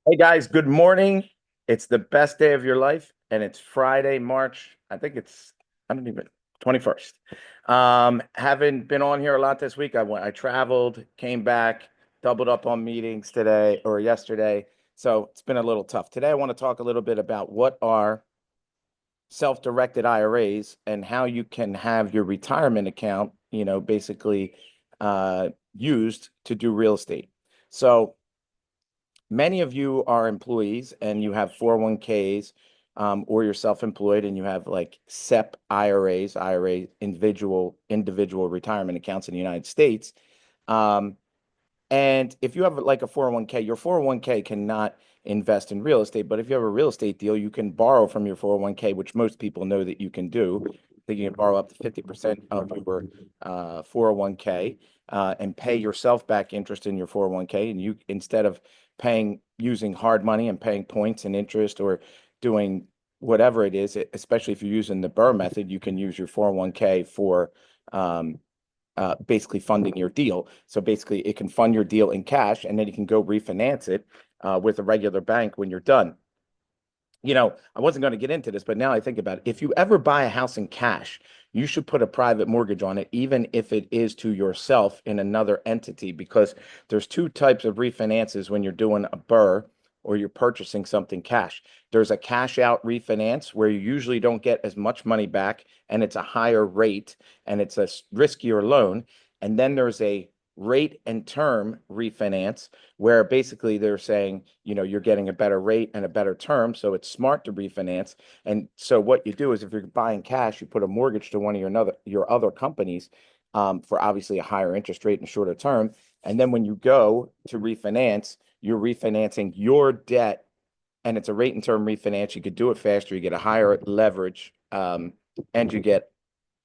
Hey guys, good morning. It's the best day of your life, and it's Friday, March. I don't even 21st. Haven't been on here a lot this week. I traveled, came back, doubled up on meetings today or yesterday. So it's been a little tough. Today I want to talk a little bit about what are self-directed IRAs and how you can have your retirement account, basically used to do real estate. So many of you are employees and you have 401ks, or you're self-employed and you have like SEP IRAs, individual retirement accounts in the United States. Um, and if you have like a 401k, your 401k cannot invest in real estate. But if you have a real estate deal, you can borrow from your 401k, which most people know that you can do. I think you can borrow up to 50% of your 401k, and pay yourself back interest in your 401k. And you, instead of paying using hard money and paying points and interest or doing whatever it is, especially if you're using the Burr method, you can use your 401k for basically funding your deal. So basically, it can fund your deal in cash, and then you can go refinance it with a regular bank when you're done. I wasn't going to get into this, but now I think about it. If you ever buy a house in cash, you should put a private mortgage on it, even if it is to yourself in another entity, because there's two types of refinances when you're doing a Burr or you're purchasing something cash. There's a cash out refinance where you usually don't get as much money back and it's a higher rate and it's a riskier loan. And then there's a rate and term refinance where basically they're saying, you're getting a better rate and a better term, so it's smart to refinance. And so what you do is if you're buying cash, you put a mortgage to one of your other companies, for obviously a higher interest rate and shorter term. And then when you go to refinance, you're refinancing your debt, and it's a rate and term refinance. You could do it faster, you get a higher leverage, and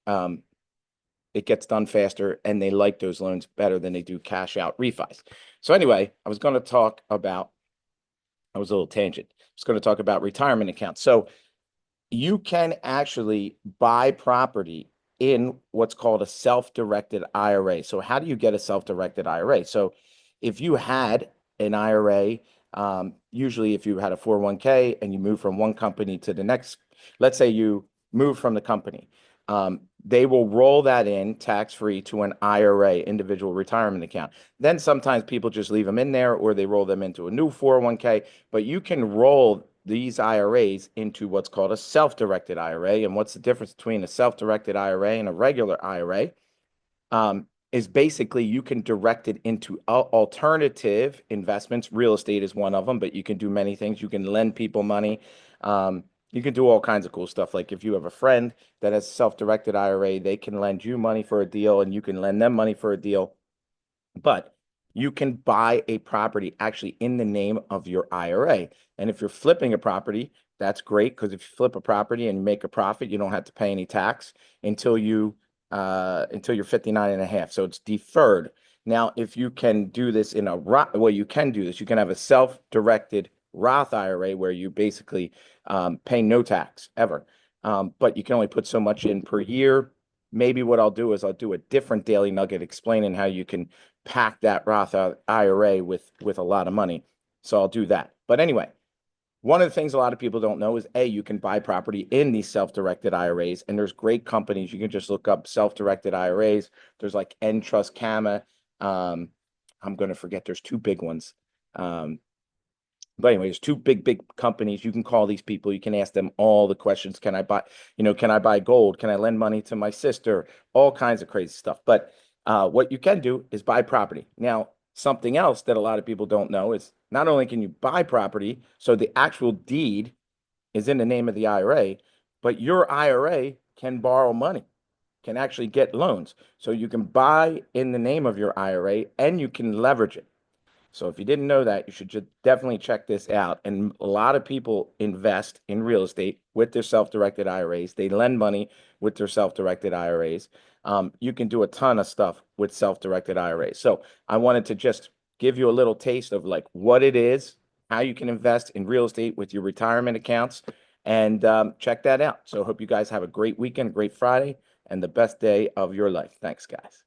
um, it gets done faster, and they like those loans better than they do cash out refis. So anyway, I was a little tangent. I was going to talk about retirement accounts. So you can actually buy property in what's called a self-directed IRA. So how do you get a self-directed IRA? So if you had an IRA, usually if you had a 401k and you move from one company to the next, let's say you move from the company, they will roll that in tax-free to an IRA, individual retirement account. Then sometimes people just leave them in there or they roll them into a new 401k, but you can roll these IRAs into what's called a self-directed IRA. And what's the difference between a self-directed IRA and a regular IRA? Is basically you can direct it into alternative investments. Real estate is one of them, but you can do many things. You can lend people money. You can do all kinds of cool stuff. Like if you have a friend that has a self-directed IRA, they can lend you money for a deal and you can lend them money for a deal. But you can buy a property actually in the name of your IRA. And if you're flipping a property, that's great, because if you flip a property and you make a profit, you don't have to pay any tax until you're 59 and a half. So it's deferred. Now, if you can do this in a Roth, well, you can do this. You can have a self-directed Roth IRA where you basically pay no tax ever. But you can only put so much in per year. Maybe what I'll do is I'll do a different daily nugget explaining how you can pack that Roth IRA with a lot of money. So I'll do that. But anyway, one of the things a lot of people don't know is you can buy property in these self-directed IRAs, and there's great companies. You can just look up self-directed IRAs. There's like Entrust Kama. I'm going to forget. There's two big ones. Um, but anyway, there's two big companies. You can call these people. You can ask them all the questions. Can I buy gold? Can I lend money to my sister? All kinds of crazy stuff. But what you can do is buy property. Now, something else that a lot of people don't know is not only can you buy property, so the actual deed is in the name of the IRA, but your IRA can borrow money, can actually get loans. So you can buy in the name of your IRA and you can leverage it. So if you didn't know that, you should just definitely check this out. And a lot of people invest in real estate with their self-directed IRAs. They lend money with their self-directed IRAs. You can do a ton of stuff with self-directed IRAs. So I wanted to just give you a little taste of like what it is, how you can invest in real estate with your retirement accounts, and check that out. So I hope you guys have a great weekend, a great Friday, and the best day of your life. Thanks, guys.